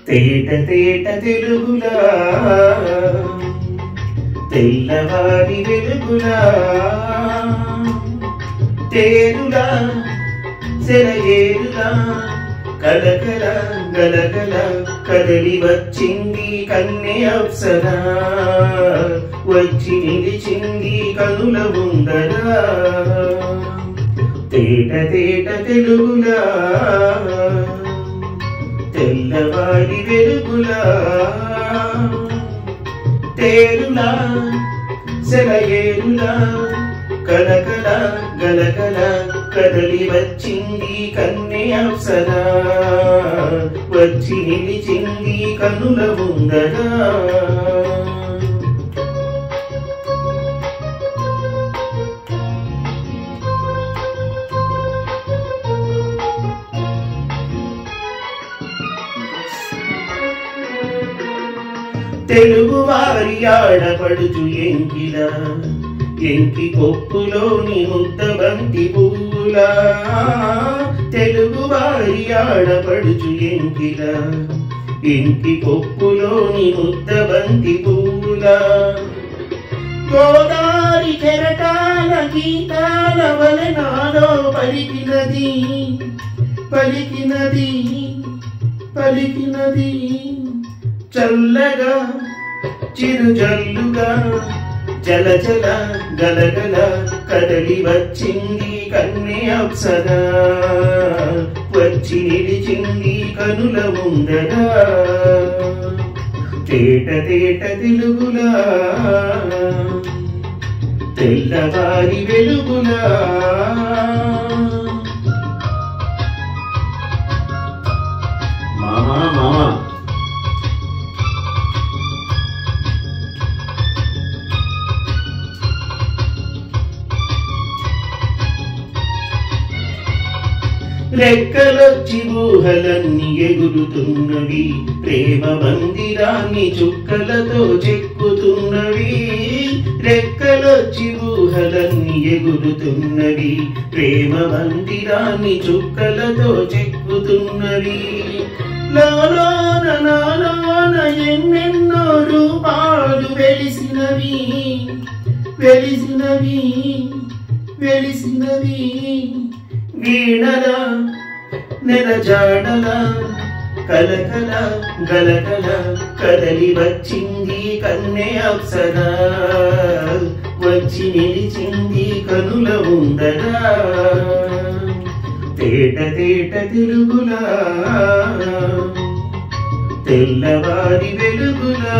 తేట తేట తెలుగులా తెల్లవారి వెలుగులా తేరులా సెలయేరులా కలకల గలగల కదలి వచ్చింది కన్నె అప్సరా వచ్చి నిలిచింది కనుల ముందరా తేట తేట తెలుగులా తెల్లవారి వెలుగులా తేరులా సెలయేరులా కలకల గలగల కదలి వచ్చింది కన్నె అప్సరా వచ్చి నిలిచింది కనుల ముందరా తెలుగు వారి ఆడపడుచు ఎంకిలా ఎంకి కొప్పులోని ముద్ద బంతి పువ్వులా తెలుగు వారి ఆడపడుచు ఎంకిలా ఎంకి కొప్పులోని ముద్ద బంతి పువ్వులా గోదారి కెరటాల గీతాల వలె నాలో పలికినది పలికినది పలికినది చల్లగా చిరుజల్లుగా జల జల గలగల కదలి వచ్చింది కన్నె అప్సరా వచ్చి నిలిచింది కనుల ముందరా తేట తేట తెలుగులా తెల్లవారి వెలుగులా మామా మామా రెక్కలొచ్చి ఊహలన్నీ ఎగురుతున్నవి ప్రేమ మందిరాన్ని చుక్కలతో చెక్కుతున్నవి రెక్కలొచ్చి ఊహలన్నీ ఎగురుతున్నవి ప్రేమ మందిరాన్ని చుక్కలతో చెక్కుతున్నవి లోలోన నాలోన ఎన్నెన్నో రూపాలు వెలిసినవి వెలిసినవి వెలిసినవి వీణలా నెలజాడలా కలకల గలగల కదలి వచ్చింది కన్నె అప్సరా వచ్చి నిలిచింది కనుల ముందరా తేట తేట తెలుగులా తెల్లవారి వెలుగులా